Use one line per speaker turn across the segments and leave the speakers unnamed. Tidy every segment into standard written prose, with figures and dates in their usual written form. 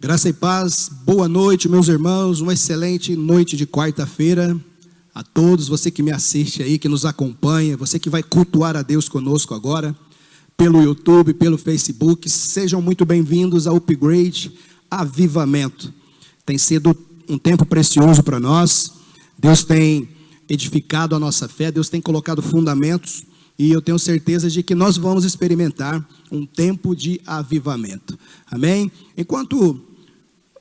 Graça e paz, boa noite, meus irmãos, uma excelente noite de quarta-feira a todos, você que me assiste aí, que nos acompanha, você que vai cultuar a Deus conosco agora, pelo YouTube, pelo Facebook, sejam muito bem-vindos ao Upgrade Avivamento. Tem sido um tempo precioso para nós, Deus tem edificado a nossa fé, Deus tem colocado fundamentos, e eu tenho certeza de que nós vamos experimentar um tempo de avivamento, amém? Enquanto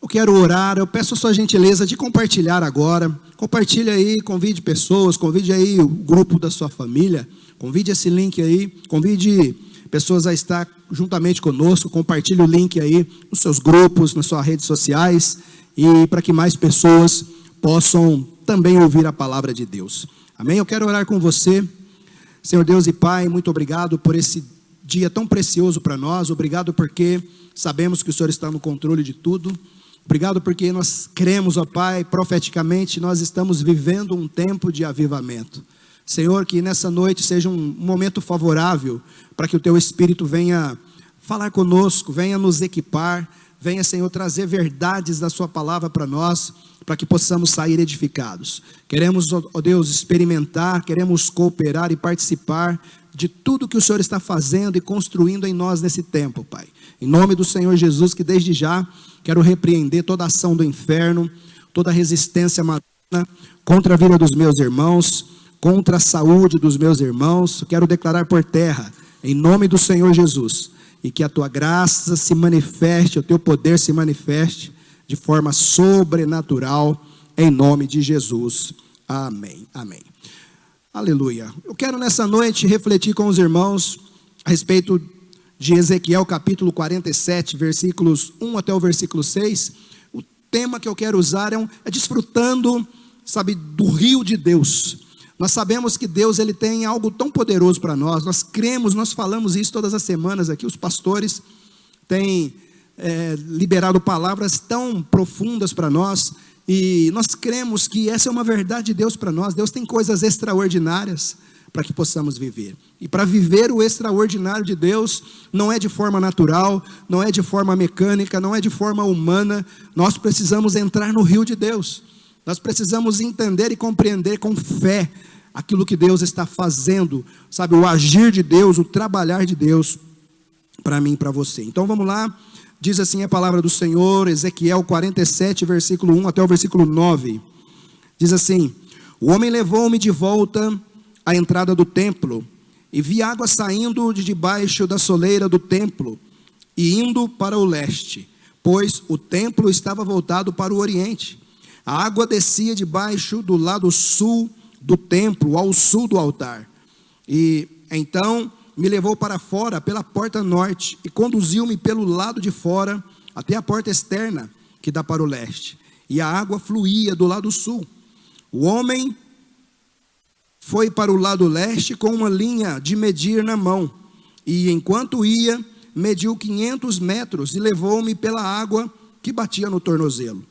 eu quero orar, eu peço a sua gentileza de compartilhar agora, compartilhe aí, convide pessoas, convide aí o grupo da sua família, convide esse link aí, convide pessoas a estar juntamente conosco, compartilhe o link aí nos seus grupos, nas suas redes sociais, e para que mais pessoas possam também ouvir a palavra de Deus, amém? Eu quero orar com você. Senhor Deus e Pai, muito obrigado por esse dia tão precioso para nós, obrigado porque sabemos que o Senhor está no controle de tudo, obrigado porque nós cremos, ó Pai, profeticamente nós estamos vivendo um tempo de avivamento. Senhor, que nessa noite seja um momento favorável para que o Teu Espírito venha falar conosco, venha nos equipar, venha, Senhor, trazer verdades da Sua palavra para nós, para que possamos sair edificados. Queremos, ó Deus, experimentar, queremos cooperar e participar de tudo que o Senhor está fazendo e construindo em nós nesse tempo, Pai. Em nome do Senhor Jesus, que desde já quero repreender toda ação do inferno, toda resistência maligna contra a vida dos meus irmãos, contra a saúde dos meus irmãos. Quero declarar por terra, em nome do Senhor Jesus, e que a Tua graça se manifeste, o Teu poder se manifeste de forma sobrenatural, em nome de Jesus. Amém, amém. Aleluia. Eu quero nessa noite refletir com os irmãos a respeito de Ezequiel capítulo 47, versículos 1 até o versículo 6. O tema que eu quero usar é desfrutando, sabe, do rio de Deus. Nós sabemos que Deus, Ele tem algo tão poderoso para nós, nós cremos, nós falamos isso todas as semanas aqui, os pastores têm liberado palavras tão profundas para nós, e nós cremos que essa é uma verdade de Deus para nós. Deus tem coisas extraordinárias para que possamos viver, e para viver o extraordinário de Deus, não é de forma natural, não é de forma mecânica, não é de forma humana, nós precisamos entrar no rio de Deus, nós precisamos entender e compreender com fé, aquilo que Deus está fazendo, sabe, o agir de Deus, o trabalhar de Deus, para mim e para você. Então vamos lá. Diz assim a palavra do Senhor, Ezequiel 47, versículo 1 até o versículo 9. Diz assim: o homem levou-me de volta à entrada do templo, e vi água saindo de debaixo da soleira do templo, e indo para o leste, pois o templo estava voltado para o oriente. A água descia debaixo do lado sul do templo, ao sul do altar. E então me levou para fora pela porta norte e conduziu-me pelo lado de fora até a porta externa que dá para o leste. E a água fluía do lado sul. O homem foi para o lado leste com uma linha de medir na mão. E enquanto ia, mediu 500 metros e levou-me pela água que batia no tornozelo.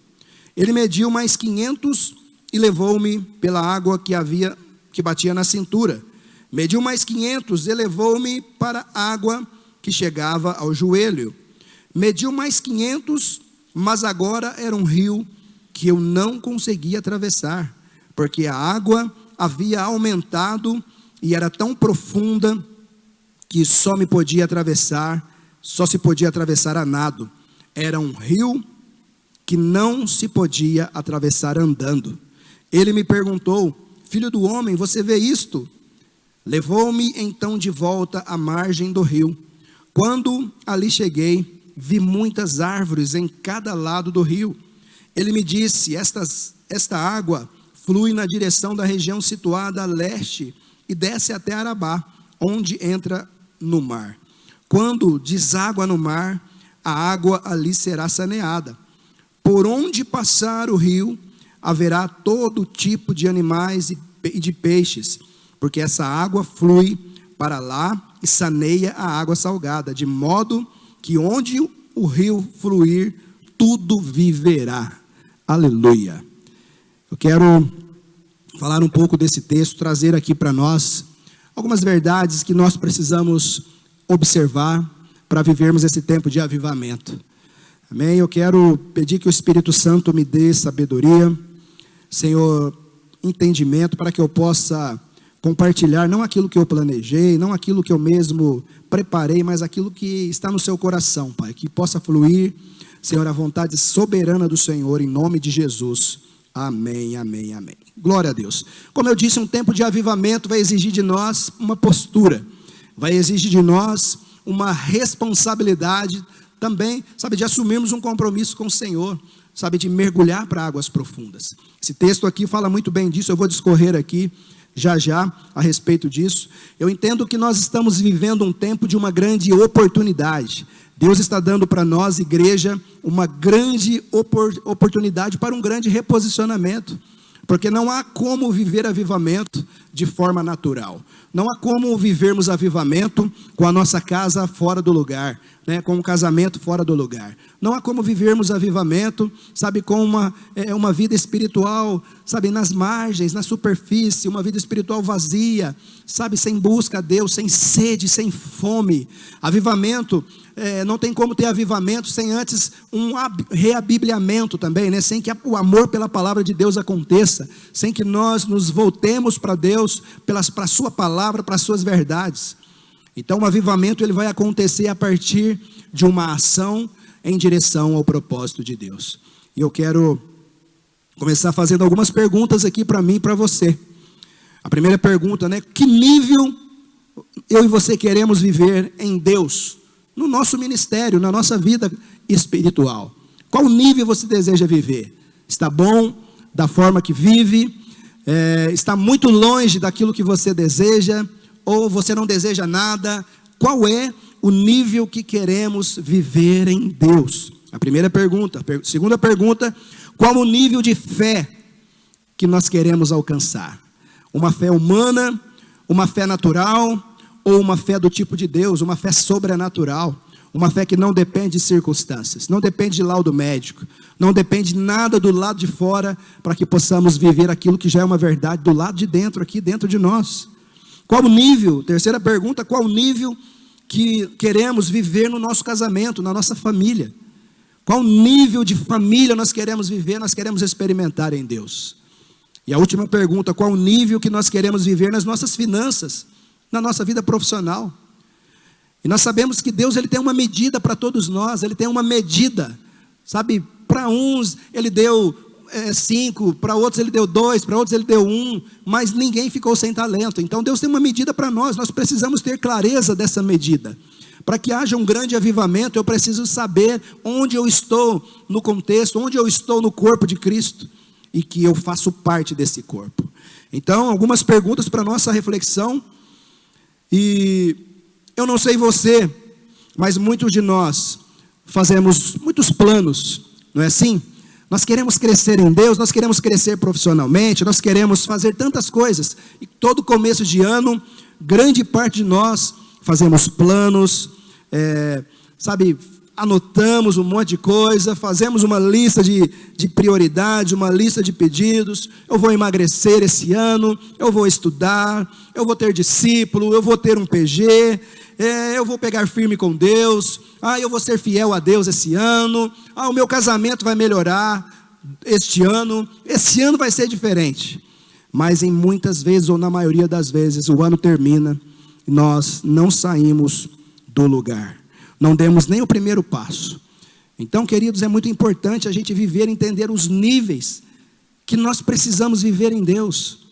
Ele mediu mais 500 e levou-me pela água que batia na cintura. Mediu mais 500 e levou-me para a água que chegava ao joelho. Mediu mais 500, mas agora era um rio que eu não conseguia atravessar, porque a água havia aumentado e era tão profunda que só se podia atravessar a nado. Era um rio que não se podia atravessar andando. Ele me perguntou: filho do homem, você vê isto? Levou-me então de volta à margem do rio. Quando ali cheguei, vi muitas árvores em cada lado do rio. Ele me disse: esta água flui na direção da região situada a leste e desce até Arabá, onde entra no mar. Quando deságua no mar, a água ali será saneada. Por onde passar o rio, haverá todo tipo de animais e de peixes, porque essa água flui para lá e saneia a água salgada, de modo que onde o rio fluir, tudo viverá. Aleluia. Eu quero falar um pouco desse texto, trazer aqui para nós algumas verdades que nós precisamos observar para vivermos esse tempo de avivamento. Amém? Eu quero pedir que o Espírito Santo me dê sabedoria, Senhor, entendimento, para que eu possa compartilhar não aquilo que eu planejei, não aquilo que eu mesmo preparei, mas aquilo que está no seu coração, Pai, que possa fluir, Senhor, a vontade soberana do Senhor, em nome de Jesus. Amém, amém, amém. Glória a Deus. Como eu disse, um tempo de avivamento vai exigir de nós uma postura, vai exigir de nós uma responsabilidade também, sabe, de assumirmos um compromisso com o Senhor, sabe, de mergulhar para águas profundas. Esse texto aqui fala muito bem disso, eu vou discorrer aqui já a respeito disso. Eu entendo que nós estamos vivendo um tempo de uma grande oportunidade. Deus está dando para nós, igreja, uma grande oportunidade para um grande reposicionamento, porque não há como viver avivamento de forma natural. Não há como vivermos avivamento com a nossa casa fora do lugar, né, com um casamento fora do lugar. Não há como vivermos avivamento, sabe, com uma vida espiritual, sabe, nas margens, na superfície, uma vida espiritual vazia, sabe, sem busca a Deus, sem sede, sem fome. Avivamento, não tem como ter avivamento sem antes um reabibliamento também, né? Sem que o amor pela palavra de Deus aconteça, sem que nós nos voltemos para Deus, para a sua palavra, para as suas verdades. Então o avivamento ele vai acontecer a partir de uma ação em direção ao propósito de Deus. E eu quero começar fazendo algumas perguntas aqui para mim e para você. A primeira pergunta, né? Que nível eu e você queremos viver em Deus? No nosso ministério, na nossa vida espiritual. Qual nível você deseja viver? Está bom da forma que vive? Está muito longe daquilo que você deseja? Ou você não deseja nada? Qual é o nível que queremos viver em Deus? A primeira pergunta. Segunda pergunta, qual o nível de fé que nós queremos alcançar? Uma fé humana, uma fé natural, ou uma fé do tipo de Deus, uma fé sobrenatural, uma fé que não depende de circunstâncias, não depende de laudo médico, não depende de nada do lado de fora, para que possamos viver aquilo que já é uma verdade do lado de dentro, aqui dentro de nós. Qual o nível? Terceira pergunta, qual o nível que queremos viver no nosso casamento, na nossa família? Qual nível de família nós queremos viver, nós queremos experimentar em Deus? E a última pergunta, qual o nível que nós queremos viver nas nossas finanças, na nossa vida profissional? E nós sabemos que Deus ele tem uma medida para todos nós, Ele tem uma medida, sabe, para uns Ele deu 5, para outros Ele deu 2, para outros Ele deu 1, mas ninguém ficou sem talento. Então Deus tem uma medida para nós precisamos ter clareza dessa medida. Para que haja um grande avivamento, eu preciso saber onde eu estou no contexto, onde eu estou no corpo de Cristo, e que eu faço parte desse corpo. Então, algumas perguntas para nossa reflexão. E eu não sei você, mas muitos de nós fazemos muitos planos, não é assim? Nós queremos crescer em Deus, nós queremos crescer profissionalmente, nós queremos fazer tantas coisas. E todo começo de ano, grande parte de nós fazemos planos, sabe, anotamos um monte de coisa, fazemos uma lista de prioridades, uma lista de pedidos. Eu vou emagrecer esse ano, eu vou estudar, eu vou ter discípulo, eu vou ter um PG, eu vou pegar firme com Deus, eu vou ser fiel a Deus esse ano, o meu casamento vai melhorar esse ano vai ser diferente. Mas em muitas vezes, ou na maioria das vezes, o ano termina e nós não saímos do lugar. Não demos nem o primeiro passo. Então, queridos, é muito importante a gente viver e entender os níveis que nós precisamos viver em Deus.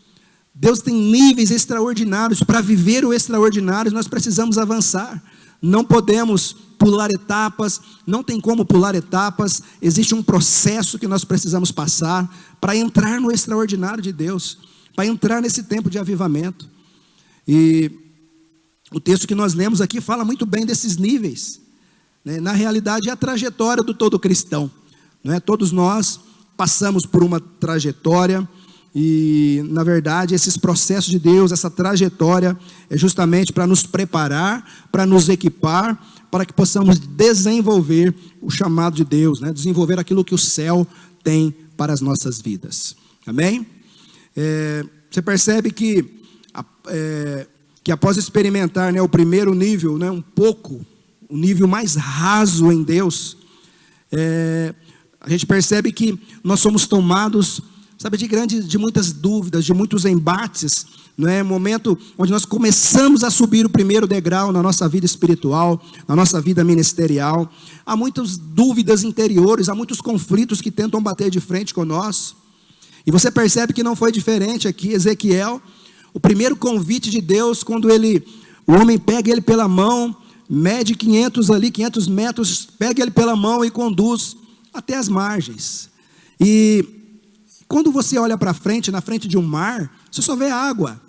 Deus tem níveis extraordinários. Para viver o extraordinário, nós precisamos avançar. Não podemos pular etapas, não tem como pular etapas. Existe um processo que nós precisamos passar para entrar no extraordinário de Deus, para entrar nesse tempo de avivamento. E o texto que nós lemos aqui fala muito bem desses níveis, né? Na realidade é a trajetória do todo cristão, né? Todos nós passamos por uma trajetória e, na verdade, esses processos de Deus, essa trajetória é justamente para nos preparar, para nos equipar, para que possamos desenvolver o chamado de Deus, né? Desenvolver aquilo que o céu tem para as nossas vidas. Amém? Você percebe que após experimentar, né, o primeiro nível, né, um pouco, o nível mais raso em Deus, A gente percebe que nós somos tomados, sabe, de muitas dúvidas, de muitos embates, não é? Momento onde nós começamos a subir o primeiro degrau na nossa vida espiritual, na nossa vida ministerial. Há muitas dúvidas interiores, há muitos conflitos que tentam bater de frente com nós. E você percebe que não foi diferente aqui. Ezequiel, o primeiro convite de Deus, quando o homem pega ele pela mão, mede 500 metros, pega ele pela mão e conduz até as margens. E quando você olha para frente, na frente de um mar, você só vê água,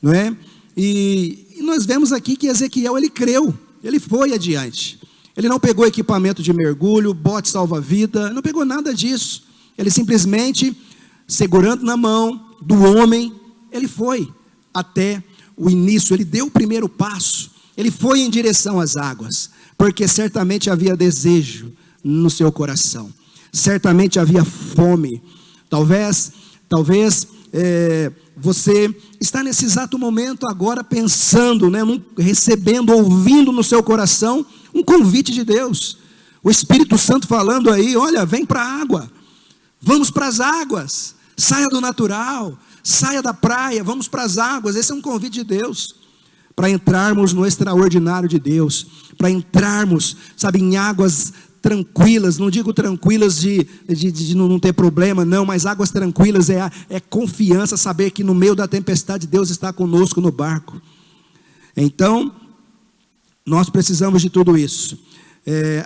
não é? E nós vemos aqui que Ezequiel, ele creu, ele foi adiante. Ele não pegou equipamento de mergulho, bote salva-vida, não pegou nada disso. Ele simplesmente, segurando na mão do homem, ele foi até o início, ele deu o primeiro passo, ele foi em direção às águas, porque certamente havia desejo no seu coração, certamente havia fome. Talvez você está nesse exato momento agora pensando, né, recebendo, ouvindo no seu coração um convite de Deus, o Espírito Santo falando aí: olha, vem para a água, vamos para as águas, saia do natural, saia da praia, vamos para as águas. Esse é um convite de Deus, para entrarmos no extraordinário de Deus, para entrarmos, sabe, em águas tranquilas. Não digo tranquilas de não ter problema, não, mas águas tranquilas é confiança, saber que no meio da tempestade Deus está conosco no barco. Então, nós precisamos de tudo isso.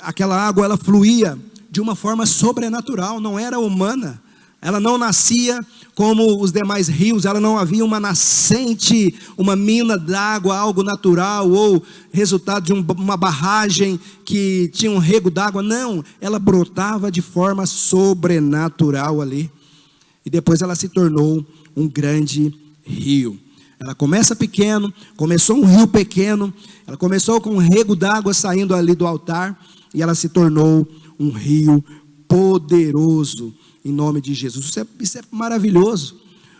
Aquela água, ela fluía de uma forma sobrenatural, não era humana. Ela não nascia como os demais rios, ela não havia uma nascente, uma mina d'água, algo natural, ou resultado de uma barragem que tinha um rego d'água. Não, ela brotava de forma sobrenatural ali. E depois ela se tornou um grande rio. Ela começa pequeno, começou um rio pequeno, ela começou com um rego d'água saindo ali do altar, e ela se tornou um rio poderoso. Em nome de Jesus, isso é maravilhoso.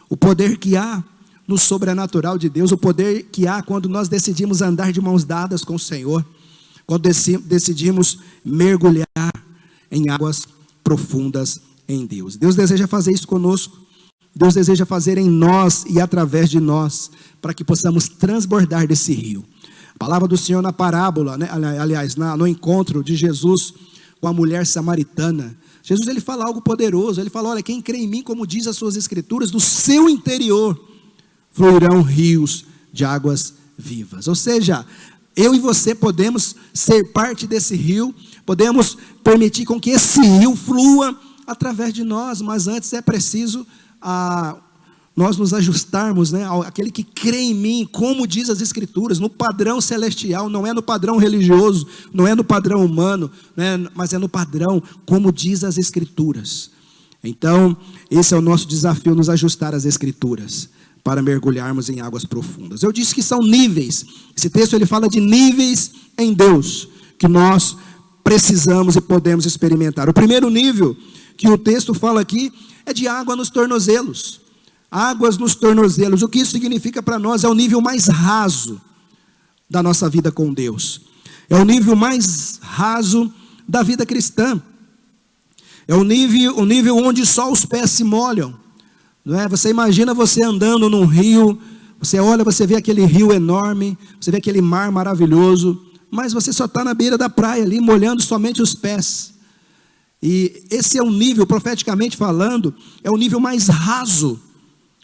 O poder que há no sobrenatural de Deus, o poder que há quando nós decidimos andar de mãos dadas com o Senhor, quando decidimos mergulhar em águas profundas em Deus. Deus deseja fazer isso conosco, Deus deseja fazer em nós e através de nós, para que possamos transbordar desse rio. A palavra do Senhor na parábola, né? Aliás, no encontro de Jesus com a mulher samaritana, Jesus, ele fala algo poderoso. Ele fala: olha, quem crê em mim, como diz as suas escrituras, do seu interior fluirão rios de águas vivas. Ou seja, eu e você podemos ser parte desse rio, podemos permitir com que esse rio flua através de nós, mas antes é preciso nós nos ajustarmos, né, aquele que crê em mim, como diz as escrituras, no padrão celestial, não é no padrão religioso, não é no padrão humano, né, mas é no padrão como diz as escrituras. Então, esse é o nosso desafio, nos ajustar às escrituras, para mergulharmos em águas profundas. Eu disse que são níveis. Esse texto, ele fala de níveis em Deus, que nós precisamos e podemos experimentar. O primeiro nível que o texto fala aqui é de água nos tornozelos. Águas nos tornozelos. O que isso significa para nós? É o nível mais raso da nossa vida com Deus. É o nível mais raso da vida cristã. É o nível onde só os pés se molham, não é? Você imagina você andando num rio, você olha, você vê aquele rio enorme, você vê aquele mar maravilhoso, mas você só está na beira da praia ali, molhando somente os pés. E esse é o nível, profeticamente falando, é o nível mais raso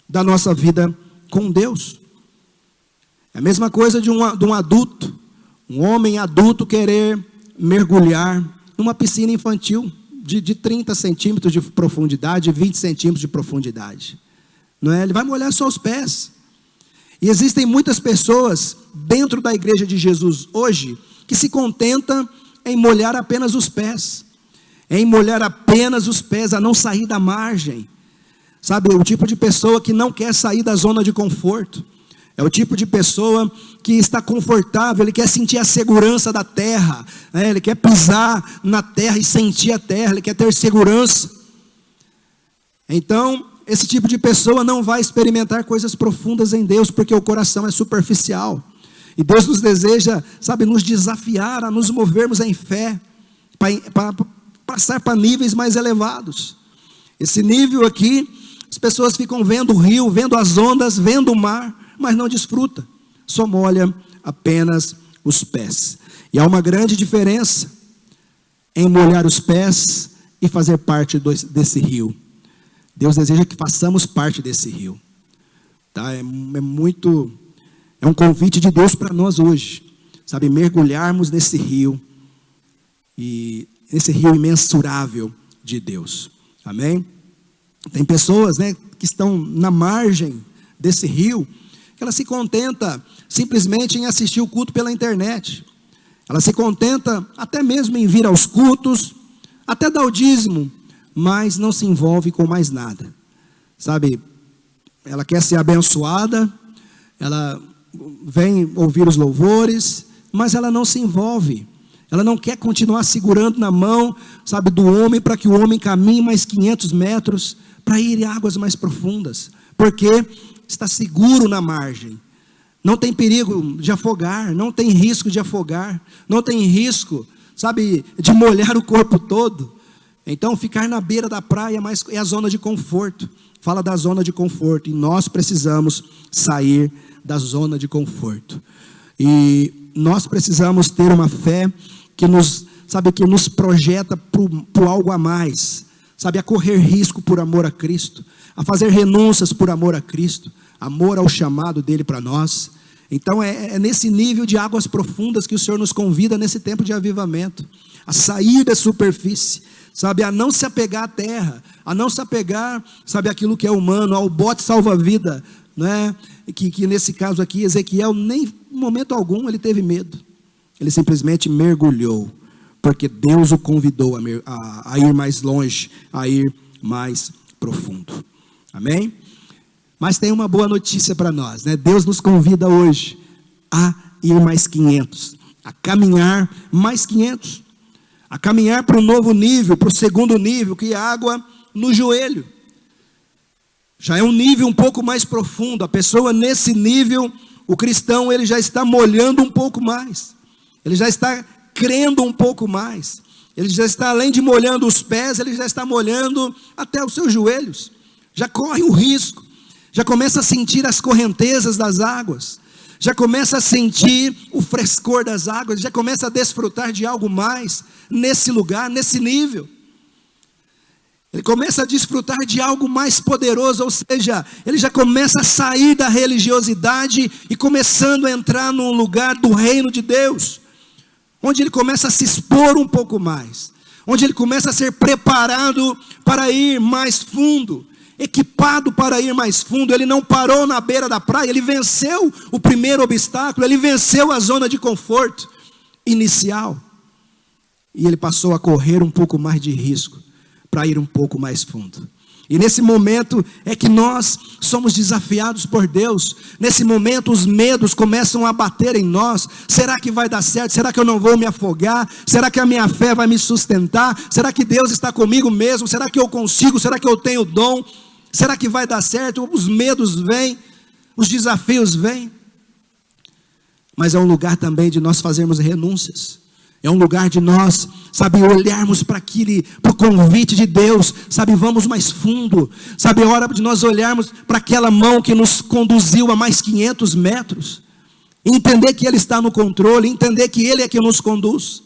da nossa vida com Deus. É a mesma coisa de um adulto, um homem adulto querer mergulhar numa piscina infantil de 30 centímetros de profundidade, 20 centímetros de profundidade, não é? Ele vai molhar só os pés. E existem muitas pessoas dentro da igreja de Jesus hoje que se contentam em molhar apenas os pés, a não sair da margem. Sabe, o tipo de pessoa que não quer sair da zona de conforto. É o tipo de pessoa que está confortável, ele quer sentir a segurança da terra, né? Ele quer pisar na terra e sentir a terra, ele quer ter segurança. Então, esse tipo de pessoa não vai experimentar coisas profundas em Deus, porque o coração é superficial. E Deus nos deseja, sabe, nos desafiar a nos movermos em fé, para passar para níveis mais elevados. Esse nível aqui, as pessoas ficam vendo o rio, vendo as ondas, vendo o mar, mas não desfruta, só molha apenas os pés. E há uma grande diferença em molhar os pés e fazer parte desse rio. Deus deseja que façamos parte desse rio. Tá? É um convite de Deus para nós hoje, sabe, mergulharmos nesse rio, e esse rio imensurável de Deus. Amém? Tem pessoas, né, que estão na margem desse rio, que ela se contenta simplesmente em assistir o culto pela internet. Ela se contenta até mesmo em vir aos cultos, até dar o dízimo, mas não se envolve com mais nada. Sabe, ela quer ser abençoada, ela vem ouvir os louvores, mas ela não se envolve. Ela não quer continuar segurando na mão, sabe, do homem, para que o homem caminhe mais 500 metros, para ir em águas mais profundas. Porque está seguro na margem. Não tem perigo de afogar, não tem risco de afogar, não tem risco, sabe, de molhar o corpo todo. Então, ficar na beira da praia é a zona de conforto. Fala da zona de conforto, e nós precisamos sair da zona de conforto. E nós precisamos ter uma fé que nos projeta para algo a mais, sabe, a correr risco por amor a Cristo, a fazer renúncias por amor a Cristo, amor ao chamado dele para nós. Então é nesse nível de águas profundas que o Senhor nos convida nesse tempo de avivamento, a sair da superfície, sabe, a não se apegar à terra, a não se apegar, sabe, àquilo que é humano, ao bote salva-vida, né? Que nesse caso aqui, Ezequiel, nem em momento algum ele teve medo, ele simplesmente mergulhou, porque Deus o convidou a ir mais longe, a ir mais profundo. Amém? Mas tem uma boa notícia para nós, né? Deus nos convida hoje a ir mais 500, a caminhar mais 500, a caminhar para um novo nível, para o segundo nível, que é água no joelho. Já é um nível um pouco mais profundo. A pessoa nesse nível, o cristão, ele já está molhando um pouco mais, ele já está crendo um pouco mais, ele já está, além de molhando os pés, ele já está molhando até os seus joelhos, já corre o risco, já começa a sentir as correntezas das águas, já começa a sentir o frescor das águas, já começa a desfrutar de algo mais nesse lugar, nesse nível. Ele começa a desfrutar de algo mais poderoso, ou seja, ele já começa a sair da religiosidade e começando a entrar num lugar do reino de Deus, onde ele começa a se expor um pouco mais, onde ele começa a ser preparado para ir mais fundo, equipado para ir mais fundo. Ele não parou na beira da praia, ele venceu o primeiro obstáculo, ele venceu a zona de conforto inicial, e ele passou a correr um pouco mais de risco, para ir um pouco mais fundo. E nesse momento é que nós somos desafiados por Deus. Nesse momento os medos começam a bater em nós. Será que vai dar certo? Será que eu não vou me afogar? Será que a minha fé vai me sustentar? Será que Deus está comigo mesmo? Será que eu consigo? Será que eu tenho dom? Será que vai dar certo? Os medos vêm, os desafios vêm. Mas é um lugar também de nós fazermos renúncias. É um lugar de nós, sabe, olharmos para o convite de Deus, sabe, vamos mais fundo, sabe, é hora de nós olharmos para aquela mão que nos conduziu a mais 500 metros, entender que Ele está no controle, entender que Ele é quem nos conduz,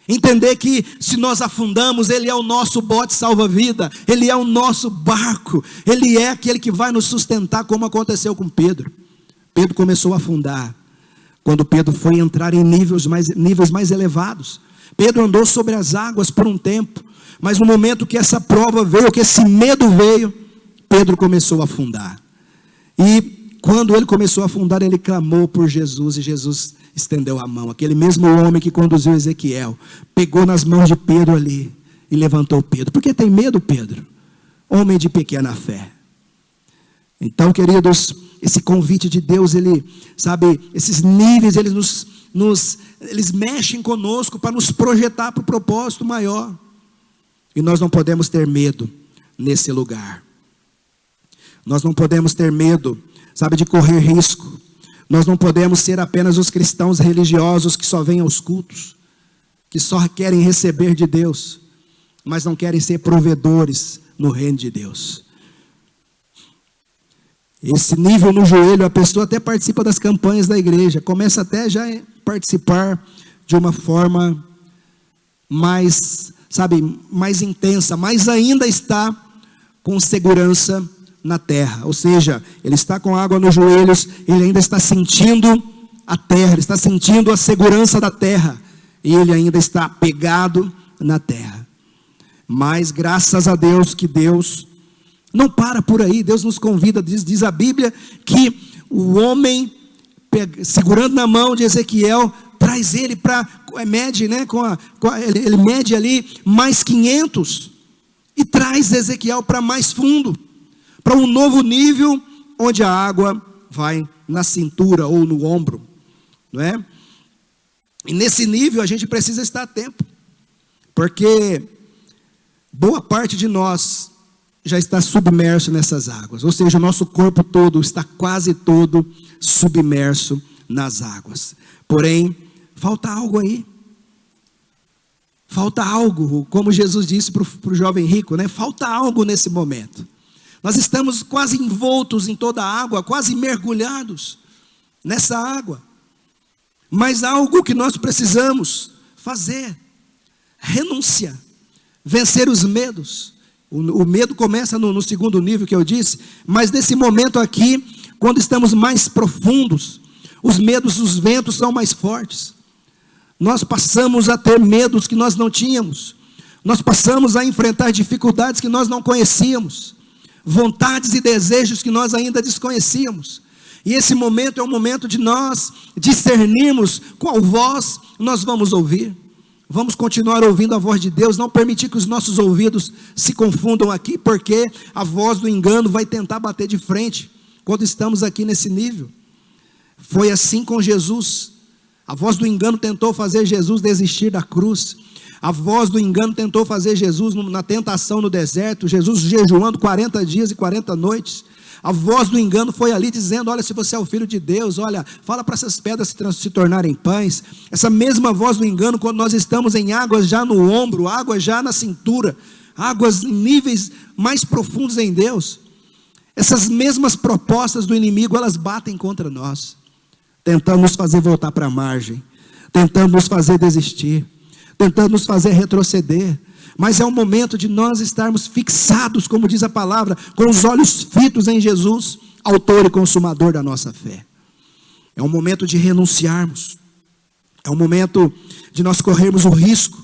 entender que se nós afundamos, Ele é o nosso bote salva-vida, Ele é o nosso barco, Ele é aquele que vai nos sustentar, como aconteceu com Pedro. Pedro começou a afundar, quando Pedro foi entrar em níveis mais elevados. Pedro andou sobre as águas por um tempo, mas no momento que essa prova veio, que esse medo veio, Pedro começou a afundar. E quando ele começou a afundar, ele clamou por Jesus, e Jesus estendeu a mão. Aquele mesmo homem que conduziu Ezequiel, pegou nas mãos de Pedro ali, e levantou Pedro. Por que tem medo, Pedro? Homem de pequena fé. Então, queridos, esse convite de Deus, ele, sabe, esses níveis, eles mexem conosco para nos projetar para o propósito maior. E nós não podemos ter medo nesse lugar. Nós não podemos ter medo, sabe, de correr risco. Nós não podemos ser apenas os cristãos religiosos que só vêm aos cultos, que só querem receber de Deus. mas não querem ser provedores no reino de Deus. Esse nível no joelho, a pessoa até participa das campanhas da igreja, começa até já a participar de uma forma mais, mais intensa, mas ainda está com segurança na terra. Ou seja, ele está com água nos joelhos, ele ainda está sentindo a terra, ele está sentindo a segurança da terra, e ele ainda está apegado na terra. Mas graças a Deus que Deus não para por aí. Deus nos convida, diz a Bíblia, que o homem, segurando na mão de Ezequiel, traz ele para, mede, né, ele mede ali mais 500, e traz Ezequiel para mais fundo, para um novo nível, onde a água vai na cintura ou no ombro, não é? E nesse nível a gente precisa estar atento, porque boa parte de nós já está submerso nessas águas, ou seja, o nosso corpo todo está quase todo submerso nas águas. Porém, falta algo aí. Falta algo, como Jesus disse para o jovem rico, né? Falta algo nesse momento. Nós estamos quase envoltos em toda a água, quase mergulhados nessa água. Mas algo que nós precisamos fazer: renúncia, vencer os medos. O medo começa no segundo nível que eu disse, mas nesse momento aqui, quando estamos mais profundos, os medos, os ventos são mais fortes. Nós passamos a ter medos que nós não tínhamos. Nós passamos a enfrentar dificuldades que nós não conhecíamos, vontades e desejos que nós ainda desconhecíamos. E esse momento é o momento de nós discernirmos qual voz nós vamos ouvir. Vamos continuar ouvindo a voz de Deus, não permitir que os nossos ouvidos se confundam aqui, porque a voz do engano vai tentar bater de frente, quando estamos aqui nesse nível. Foi assim com Jesus. A voz do engano tentou fazer Jesus desistir da cruz. A voz do engano tentou fazer Jesus na tentação no deserto, Jesus jejuando 40 dias e 40 noites. A voz do engano foi ali dizendo: olha, se você é o filho de Deus, olha, fala para essas pedras se tornarem pães. Essa mesma voz do engano, quando nós estamos em águas já no ombro, águas já na cintura, águas em níveis mais profundos em Deus, essas mesmas propostas do inimigo, elas batem contra nós, tentando nos fazer voltar para a margem, tentando nos fazer desistir, tentando nos fazer retroceder. Mas é o momento de nós estarmos fixados, como diz a palavra, com os olhos fitos em Jesus, autor e consumador da nossa fé. É um momento de renunciarmos. É um momento de nós corrermos o risco,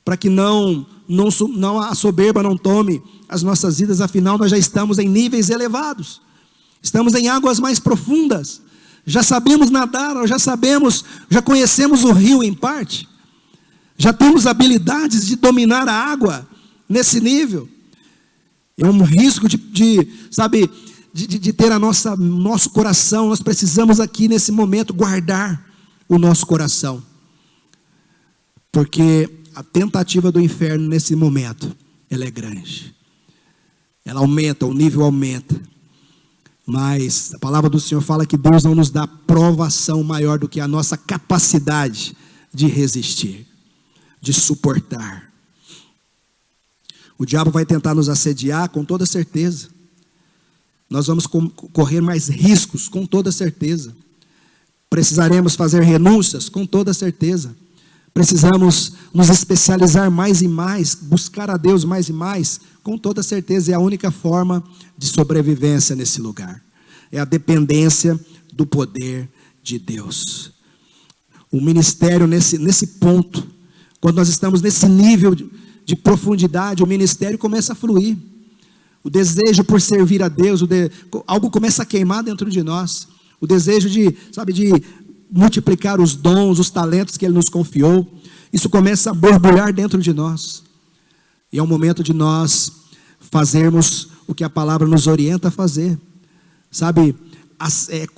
para que não a soberba não tome as nossas vidas. Afinal, nós já estamos em níveis elevados. Estamos em águas mais profundas. Já sabemos nadar, nós já conhecemos o rio em parte. Já temos habilidades de dominar a água nesse nível. É um risco de ter nosso coração. Nós precisamos aqui nesse momento guardar o nosso coração. Porque a tentativa do inferno nesse momento, ela é grande. Ela aumenta, o nível aumenta. Mas a palavra do Senhor fala que Deus não nos dá provação maior do que a nossa capacidade de resistir, de suportar. O diabo vai tentar nos assediar, com toda certeza. Nós vamos correr mais riscos, com toda certeza. Precisaremos fazer renúncias, com toda certeza. Precisamos nos especializar mais e mais, buscar a Deus mais e mais, com toda certeza. É a única forma de sobrevivência nesse lugar. É a dependência do poder de Deus. O ministério nesse ponto, quando nós estamos nesse nível de profundidade, o ministério começa a fluir. O desejo por servir a Deus, algo começa a queimar dentro de nós. O desejo de multiplicar os dons, os talentos que Ele nos confiou. Isso começa a borbulhar dentro de nós. E é o momento de nós fazermos o que a palavra nos orienta a fazer.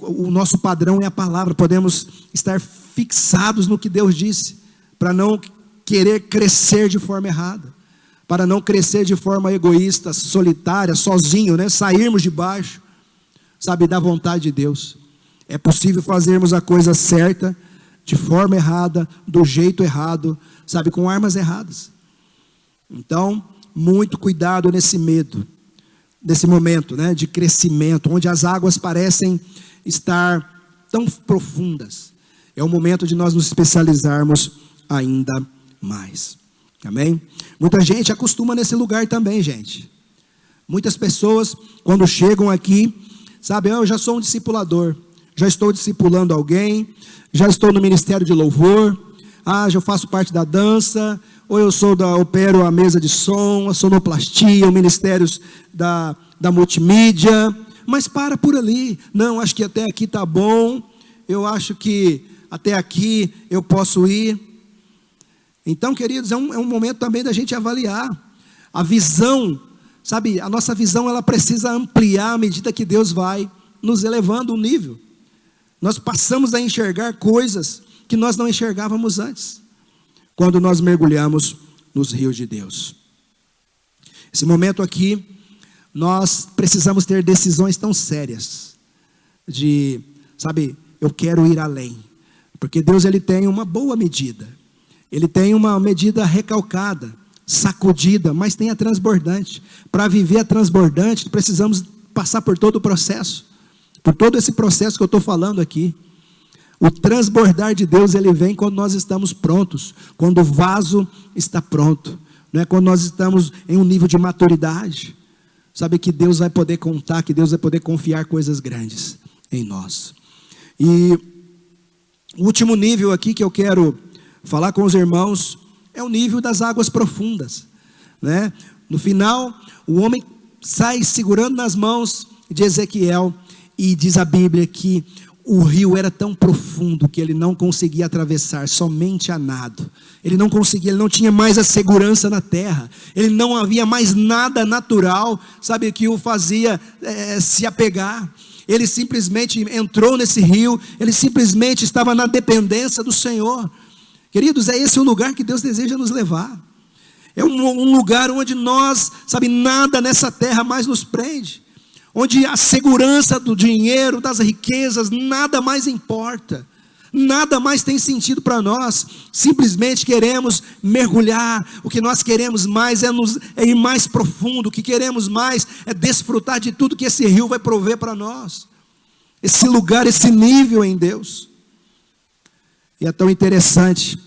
O nosso padrão é a palavra. Podemos estar fixados no que Deus disse, para não querer crescer de forma errada, para não crescer de forma egoísta, solitária, sozinho, sairmos de baixo, da vontade de Deus. É possível fazermos a coisa certa, de forma errada, do jeito errado, com armas erradas. Então, muito cuidado nesse momento, né, de crescimento, onde as águas parecem estar tão profundas. É o momento de nós nos especializarmos ainda mais. Amém? Muita gente acostuma nesse lugar também, gente. Muitas pessoas, quando chegam aqui, sabe, eu já sou um discipulador, já estou discipulando alguém, já estou no ministério de louvor, já faço parte da dança, ou eu opero a mesa de som, a sonoplastia, o ministério da multimídia, mas para por ali. Não, acho que até aqui está bom, eu acho que até aqui eu posso ir. Então, queridos, é um momento também da gente avaliar a visão, sabe, a nossa visão ela precisa ampliar à medida que Deus vai nos elevando um nível. Nós passamos a enxergar coisas que nós não enxergávamos antes, quando nós mergulhamos nos rios de Deus. Esse momento aqui, nós precisamos ter decisões tão sérias, eu quero ir além, porque Deus ele tem uma boa medida, ele tem uma medida recalcada, sacudida, mas tem a transbordante. Para viver a transbordante, precisamos passar por todo o processo, por todo esse processo que eu estou falando aqui. O transbordar de Deus, ele vem quando nós estamos prontos, quando o vaso está pronto, não é? Quando nós estamos em um nível de maturidade, sabe, que Deus vai poder contar, que Deus vai poder confiar coisas grandes em nós. E o último nível aqui que eu quero falar com os irmãos é o nível das águas profundas, né? No final, o homem sai segurando nas mãos de Ezequiel e diz a Bíblia que o rio era tão profundo que ele não conseguia atravessar somente a nado. Ele não conseguia, ele não tinha mais a segurança na terra. Ele não havia mais nada natural, sabe, que o fazia se apegar. Ele simplesmente entrou nesse rio, ele simplesmente estava na dependência do Senhor. Queridos, é esse o lugar que Deus deseja nos levar. É um lugar onde nós, sabe, nada nessa terra mais nos prende. Onde a segurança do dinheiro, das riquezas, nada mais importa. Nada mais tem sentido para nós. Simplesmente queremos mergulhar. O que nós queremos mais é ir mais profundo. O que queremos mais é desfrutar de tudo que esse rio vai prover para nós. Esse lugar, esse nível em Deus. E é tão interessante,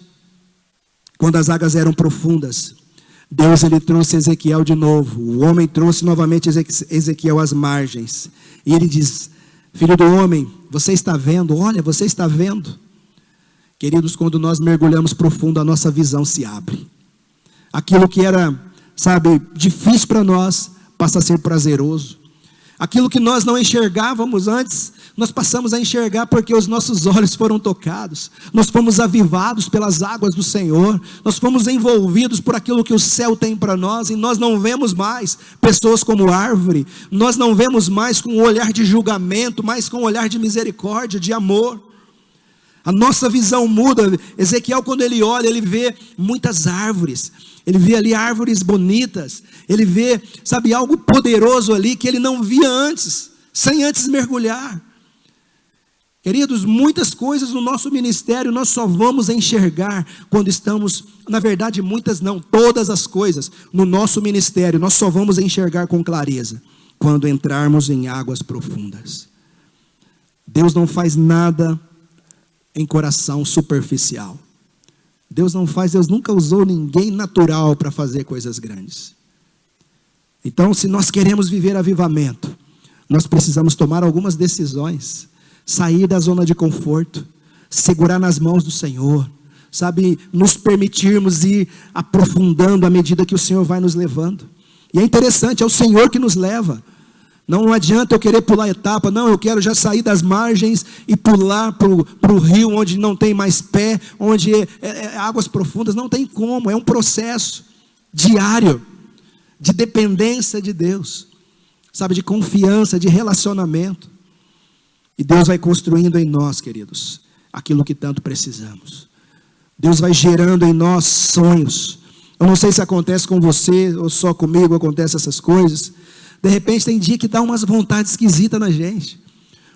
quando as águas eram profundas, Deus ele trouxe Ezequiel de novo. O homem trouxe novamente Ezequiel às margens. E ele diz: filho do homem, você está vendo? Olha, você está vendo? Queridos, quando nós mergulhamos profundo, a nossa visão se abre. Aquilo que era, sabe, difícil para nós, passa a ser prazeroso. Aquilo que nós não enxergávamos antes, nós passamos a enxergar porque os nossos olhos foram tocados. Nós fomos avivados pelas águas do Senhor. Nós fomos envolvidos por aquilo que o céu tem para nós. E nós não vemos mais pessoas como árvore. Nós não vemos mais com um olhar de julgamento, mas com um olhar de misericórdia, de amor. A nossa visão muda. Ezequiel, quando ele olha, ele vê muitas árvores. Ele vê ali árvores bonitas. Ele vê, sabe, algo poderoso ali que ele não via antes, sem antes mergulhar. Queridos, muitas coisas no nosso ministério nós só vamos enxergar quando estamos, na verdade muitas não, todas as coisas no nosso ministério nós só vamos enxergar com clareza quando entrarmos em águas profundas. Deus não faz nada em coração superficial. Deus nunca usou ninguém natural para fazer coisas grandes. Então, se nós queremos viver avivamento, nós precisamos tomar algumas decisões, sair da zona de conforto, segurar nas mãos do Senhor, sabe, nos permitirmos ir aprofundando à medida que o Senhor vai nos levando. E é interessante, é o Senhor que nos leva. Não adianta eu querer pular etapa, não, eu quero já sair das margens e pular para o rio onde não tem mais pé, onde é águas profundas, não tem como, é um processo diário, de dependência de Deus, sabe, de confiança, de relacionamento. E Deus vai construindo em nós, queridos, aquilo que tanto precisamos. Deus vai gerando em nós sonhos. Eu não sei se acontece com você ou só comigo acontecem essas coisas. De repente tem dia que dá umas vontades esquisitas na gente.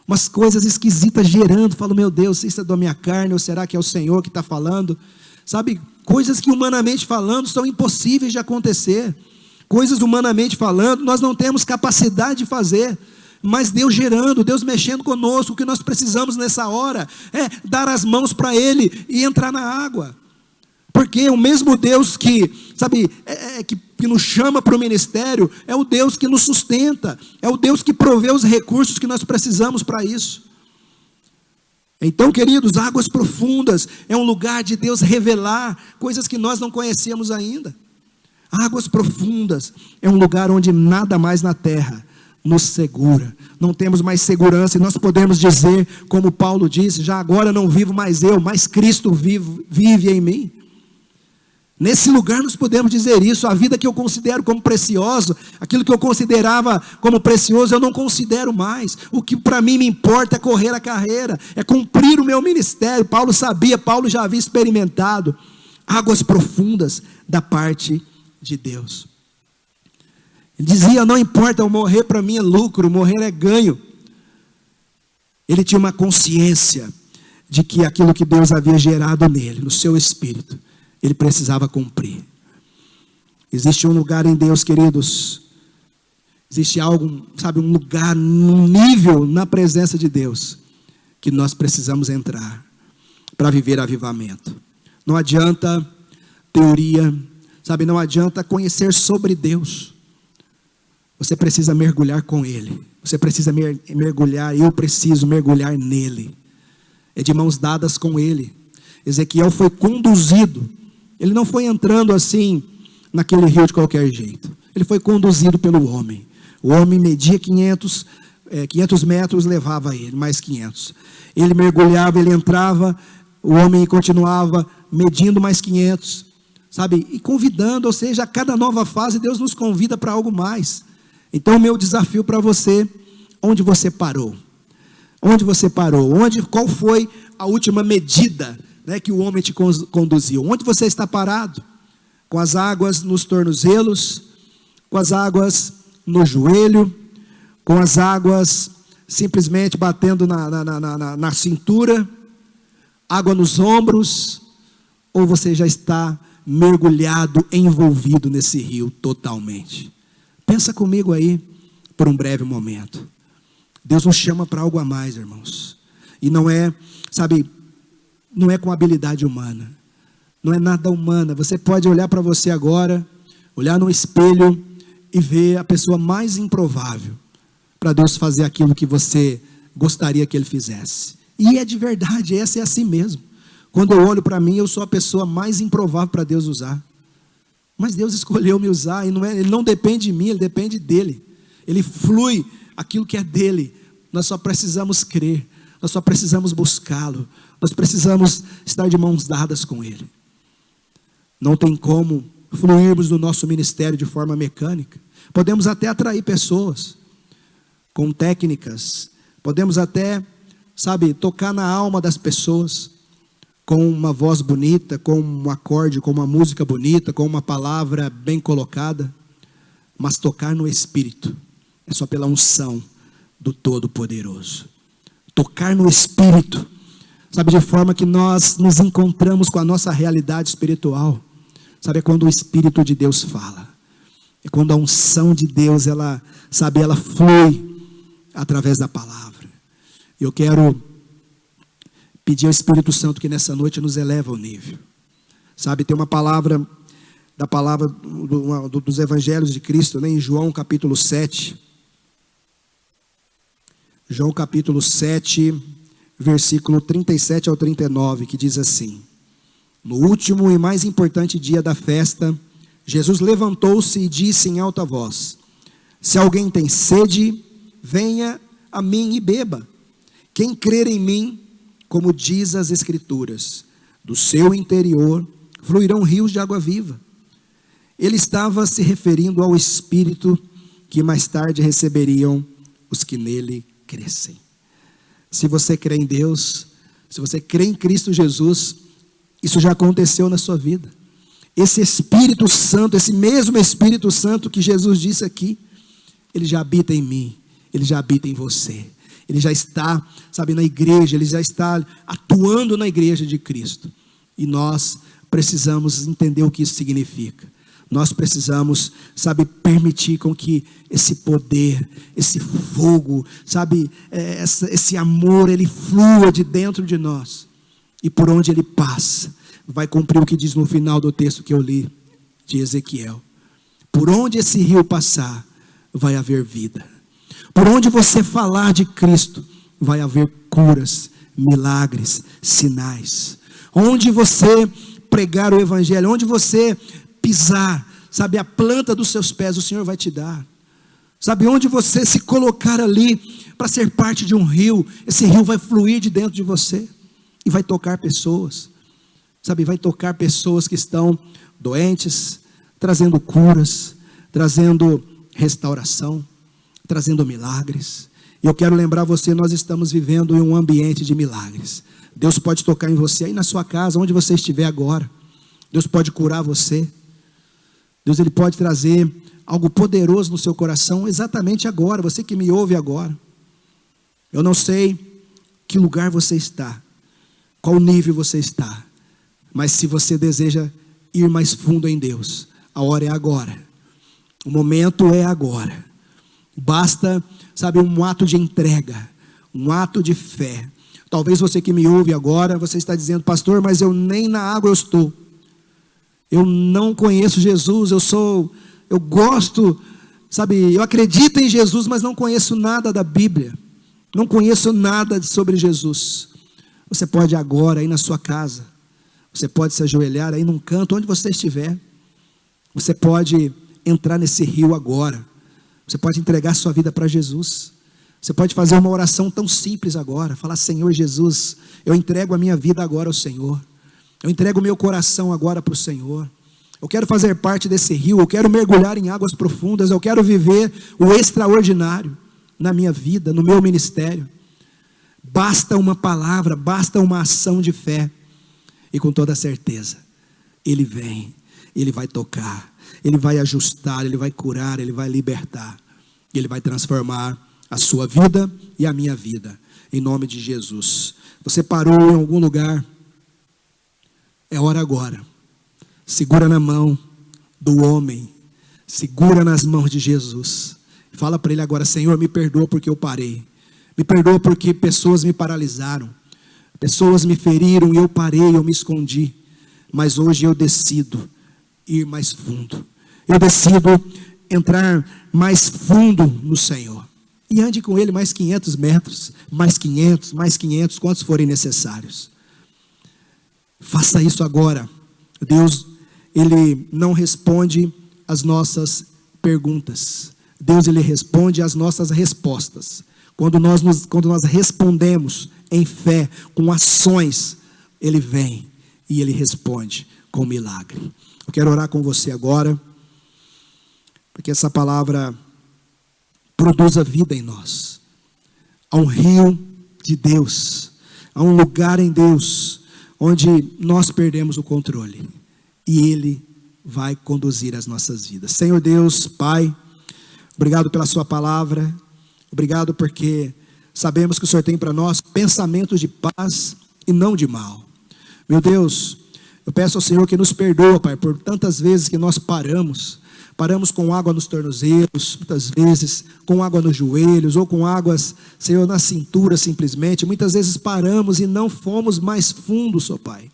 Umas coisas esquisitas gerando. Falo, meu Deus, isso é da minha carne ou será que é o Senhor que está falando? sabe, coisas que humanamente falando são impossíveis de acontecer, coisas humanamente falando nós não temos capacidade de fazer, mas Deus gerando, Deus mexendo conosco. O que nós precisamos nessa hora é dar as mãos para Ele e entrar na água, porque o mesmo Deus que, sabe, que nos chama para o ministério, é o Deus que nos sustenta, é o Deus que provê os recursos que nós precisamos para isso. Então, queridos, águas profundas é um lugar de Deus revelar coisas que nós não conhecíamos ainda. Águas profundas é um lugar onde nada mais na terra nos segura, não temos mais segurança, e nós podemos dizer, como Paulo disse, já agora não vivo mais eu, mas Cristo vive em mim. Nesse lugar nós podemos dizer isso. A vida que eu considero como preciosa, aquilo que eu considerava como precioso, eu não considero mais. O que para mim me importa é correr a carreira, é cumprir o meu ministério. Paulo sabia, Paulo já havia experimentado águas profundas da parte de Deus. Ele dizia, não importa, o morrer para mim é lucro, morrer é ganho. Ele tinha uma consciência de que aquilo que Deus havia gerado nele, no seu espírito, ele precisava cumprir. Existe um lugar em Deus, queridos, existe algo, sabe, um lugar, um nível na presença de Deus, que nós precisamos entrar, para viver avivamento. Não adianta teoria, sabe, não adianta conhecer sobre Deus, você precisa mergulhar com Ele, você precisa mergulhar, eu preciso mergulhar nele, é de mãos dadas com Ele. Ezequiel foi conduzido, ele não foi entrando assim, naquele rio de qualquer jeito, ele foi conduzido pelo homem. O homem media 500 metros, levava ele, mais 500, ele mergulhava, ele entrava, o homem continuava medindo mais 500, sabe, e convidando, ou seja, a cada nova fase, Deus nos convida para algo mais. Então o meu desafio para você, onde você parou? Onde você parou? Qual foi a última medida, né, que o homem te conduziu? Onde você está parado? Com as águas nos tornozelos, com as águas no joelho, com as águas simplesmente batendo na cintura, água nos ombros, ou você já está mergulhado, envolvido nesse rio totalmente? Pensa comigo aí por um breve momento. Deus nos chama para algo a mais, irmãos. E não é, sabe, não é com habilidade humana. Não é nada humana. Você pode olhar para você agora, olhar no espelho e ver a pessoa mais improvável para Deus fazer aquilo que você gostaria que Ele fizesse. E é de verdade, essa é assim mesmo. Quando eu olho para mim, eu sou a pessoa mais improvável para Deus usar. Mas Deus escolheu me usar, e Ele não depende de mim, Ele depende dEle. Ele flui aquilo que é dEle. Nós só precisamos crer, nós só precisamos buscá-lo, nós precisamos estar de mãos dadas com Ele. Não tem como fluirmos no nosso ministério de forma mecânica. Podemos até atrair pessoas com técnicas, podemos até, sabe, tocar na alma das pessoas, com uma voz bonita, com um acorde, com uma música bonita, com uma palavra bem colocada, mas tocar no Espírito é só pela unção do Todo-Poderoso. Tocar no Espírito, sabe, de forma que nós nos encontramos com a nossa realidade espiritual, sabe, é quando o Espírito de Deus fala, é quando a unção de Deus, ela flui através da palavra. Eu quero pedir ao Espírito Santo que nessa noite nos eleva ao nível. Sabe, tem uma palavra, da palavra dos Evangelhos de Cristo, né, em João capítulo 7. João capítulo 7, versículo 37 ao 39, que diz assim: no último e mais importante dia da festa, Jesus levantou-se e disse em alta voz: se alguém tem sede, venha a mim e beba. Quem crer em mim, como diz as Escrituras, do seu interior fluirão rios de água viva. Ele estava se referindo ao Espírito que mais tarde receberiam os que nele crescem. Se você crê em Deus, se você crê em Cristo Jesus, isso já aconteceu na sua vida. Esse Espírito Santo, esse mesmo Espírito Santo que Jesus disse aqui, ele já habita em mim, ele já habita em você. Ele já está, sabe, na igreja, ele já está atuando na igreja de Cristo. E nós precisamos entender o que isso significa. Nós precisamos, permitir com que esse poder, esse fogo, esse amor, ele flua de dentro de nós. E por onde ele passa, vai cumprir o que diz no final do texto que eu li, de Ezequiel. Por onde esse rio passar, vai haver vida. Por onde você falar de Cristo, vai haver curas, milagres, sinais. Onde você pregar o evangelho, onde você pisar, a planta dos seus pés, o Senhor vai te dar. Onde você se colocar ali para ser parte de um rio, esse rio vai fluir de dentro de você e vai tocar pessoas. Vai tocar pessoas que estão doentes, trazendo curas, trazendo restauração, trazendo milagres. E eu quero lembrar você, nós estamos vivendo em um ambiente de milagres. Deus pode tocar em você aí na sua casa, onde você estiver agora. Deus pode curar você. Deus, ele pode trazer algo poderoso no seu coração exatamente agora, você que me ouve agora. Eu não sei que lugar você está, qual nível você está, mas se você deseja ir mais fundo em Deus, a hora é agora, o momento é agora. Basta, um ato de entrega, um ato de fé. Talvez você que me ouve agora, você está dizendo: pastor, mas eu nem na água eu estou. Eu não conheço Jesus, eu gosto, eu acredito em Jesus, mas não conheço nada da Bíblia. Não conheço nada sobre Jesus. Você pode agora, aí na sua casa, você pode se ajoelhar aí num canto, onde você estiver. Você pode entrar nesse rio agora. Você pode entregar sua vida para Jesus. Você pode fazer uma oração tão simples agora. Falar: Senhor Jesus, eu entrego a minha vida agora ao Senhor. Eu entrego o meu coração agora para o Senhor. Eu quero fazer parte desse rio. Eu quero mergulhar em águas profundas. Eu quero viver o extraordinário na minha vida, no meu ministério. Basta uma palavra, basta uma ação de fé. E com toda certeza, Ele vem, Ele vai tocar, Ele vai ajustar, Ele vai curar, Ele vai libertar. Ele vai transformar a sua vida e a minha vida, em nome de Jesus. Você parou em algum lugar? É hora agora. Segura na mão do homem, segura nas mãos de Jesus. Fala para ele agora: Senhor, me perdoa porque eu parei. Me perdoa porque pessoas me paralisaram. Pessoas me feriram e eu parei, eu me escondi. Mas hoje eu decido ir mais fundo. Eu decido entrar mais fundo no Senhor. E ande com Ele mais 500 metros, mais 500, quantos forem necessários. Faça isso agora. Deus, Ele não responde às nossas perguntas. Deus, Ele responde às nossas respostas. Quando nós respondemos em fé, com ações, Ele vem e Ele responde com milagre. Eu quero orar com você agora, porque essa palavra produza vida em nós. Há um rio de Deus, há um lugar em Deus, onde nós perdemos o controle, e Ele vai conduzir as nossas vidas. Senhor Deus, Pai, obrigado pela sua palavra, obrigado porque sabemos que o Senhor tem para nós pensamentos de paz e não de mal. Meu Deus, eu peço ao Senhor que nos perdoa, Pai, por tantas vezes que nós paramos com água nos tornozelos, muitas vezes com água nos joelhos, ou com águas, Senhor, na cintura simplesmente. Muitas vezes paramos e não fomos mais fundo, Senhor Pai.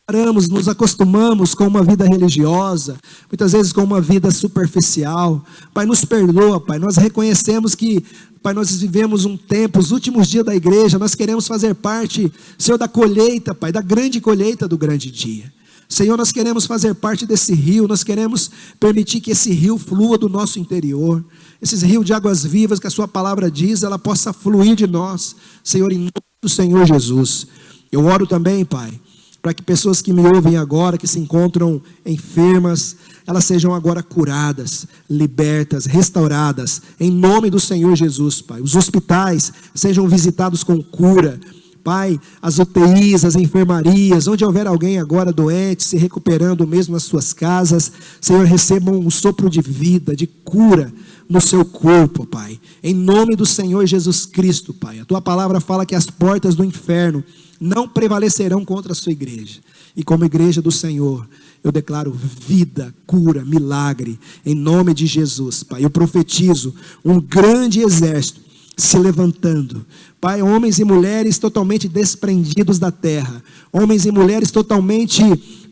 Paramos, nos acostumamos com uma vida religiosa, muitas vezes com uma vida superficial. Pai, nos perdoa, Pai. Nós reconhecemos que, Pai, nós vivemos um tempo, os últimos dias da igreja, nós queremos fazer parte, Senhor, da colheita, Pai, da grande colheita do grande dia. Senhor, nós queremos fazer parte desse rio, nós queremos permitir que esse rio flua do nosso interior. Esses rios de águas vivas que a sua palavra diz, ela possa fluir de nós, Senhor, em nome do Senhor Jesus. Eu oro também, Pai, para que pessoas que me ouvem agora, que se encontram enfermas, elas sejam agora curadas, libertas, restauradas, em nome do Senhor Jesus, Pai. Os hospitais sejam visitados com cura. Pai, as UTIs, as enfermarias, onde houver alguém agora doente, se recuperando mesmo nas suas casas, Senhor, recebam um sopro de vida, de cura no seu corpo, Pai, em nome do Senhor Jesus Cristo, Pai. A tua palavra fala que as portas do inferno não prevalecerão contra a sua igreja, e como igreja do Senhor, eu declaro vida, cura, milagre, em nome de Jesus, Pai. Eu profetizo um grande exército se levantando, Pai, homens e mulheres totalmente desprendidos da terra, homens e mulheres totalmente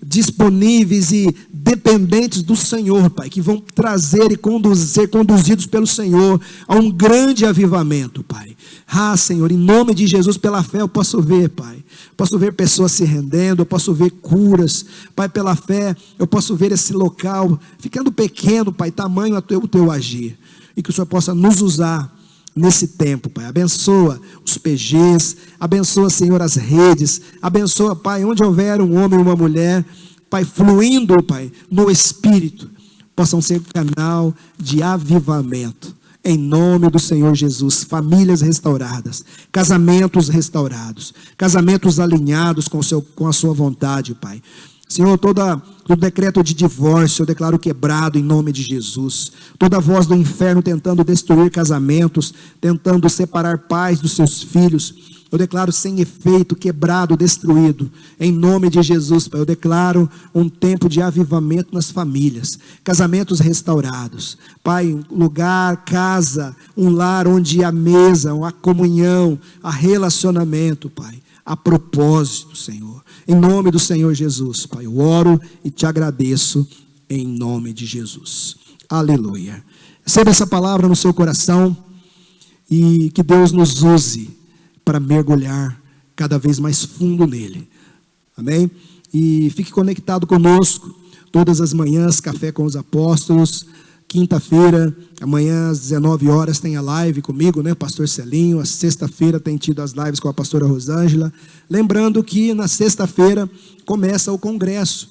disponíveis e dependentes do Senhor, Pai, que vão trazer e ser conduzidos pelo Senhor a um grande avivamento, Pai. Senhor, em nome de Jesus, pela fé eu posso ver, Pai, posso ver pessoas se rendendo, eu posso ver curas, Pai, pela fé eu posso ver esse local ficando pequeno, Pai, tamanho o teu agir, e que o Senhor possa nos usar nesse tempo, Pai. Abençoa os PGs, abençoa, Senhor, as redes, abençoa, Pai, onde houver um homem e uma mulher, Pai, fluindo, Pai, no Espírito, possam ser canal de avivamento, em nome do Senhor Jesus. Famílias restauradas, casamentos restaurados, casamentos alinhados com a sua vontade, Pai. Senhor, todo decreto de divórcio eu declaro quebrado em nome de Jesus. Toda voz do inferno tentando destruir casamentos, tentando separar pais dos seus filhos, eu declaro sem efeito, quebrado, destruído, em nome de Jesus, Pai. Eu declaro um tempo de avivamento nas famílias, casamentos restaurados, Pai, lugar, casa, um lar onde há mesa, há comunhão, há relacionamento, Pai, a propósito, Senhor, em nome do Senhor Jesus, Pai, eu oro e te agradeço, em nome de Jesus, aleluia. Receba essa palavra no seu coração, e que Deus nos use para mergulhar cada vez mais fundo nele, amém? E fique conectado conosco, todas as manhãs, Café com os Apóstolos. Quinta-feira, amanhã às 19 horas tem a live comigo, né, pastor Celinho. A sexta-feira tem tido as lives com a pastora Rosângela. Lembrando que na sexta-feira começa o congresso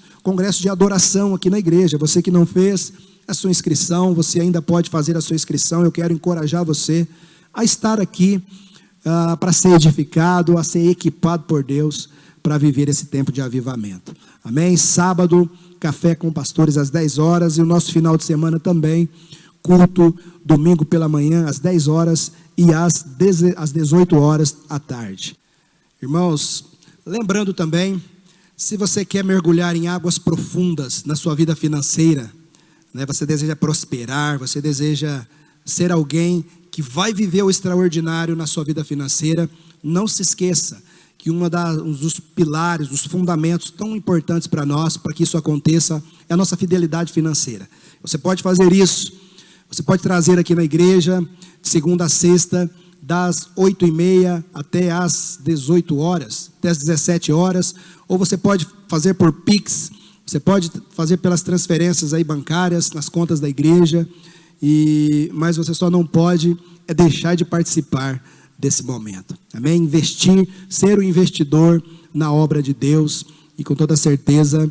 de adoração aqui na igreja. Você que não fez a sua inscrição, você ainda pode fazer a sua inscrição. Eu quero encorajar você a estar aqui para ser edificado, a ser equipado por Deus para viver esse tempo de avivamento, amém? Sábado, Café com Pastores às 10 horas, e o nosso final de semana também, culto, domingo pela manhã às 10 horas e às 18 horas à tarde. Irmãos, lembrando também, se você quer mergulhar em águas profundas na sua vida financeira, né, você deseja prosperar, você deseja ser alguém que vai viver o extraordinário na sua vida financeira, não se esqueça que um dos pilares, dos fundamentos tão importantes para nós, para que isso aconteça, é a nossa fidelidade financeira. Você pode fazer isso, você pode trazer aqui na igreja, de segunda a sexta, das 8h30 até às 18 horas, até às 17 horas, ou você pode fazer por Pix, você pode fazer pelas transferências aí bancárias, nas contas da igreja, mas você só não pode deixar de participar desse momento, amém? Investir, ser o investidor na obra de Deus, e com toda certeza,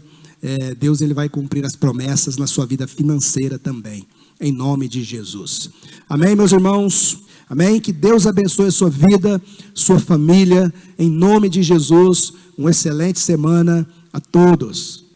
Deus ele vai cumprir as promessas na sua vida financeira também, em nome de Jesus, amém, meus irmãos? Amém? Que Deus abençoe a sua vida, sua família, em nome de Jesus. Uma excelente semana a todos.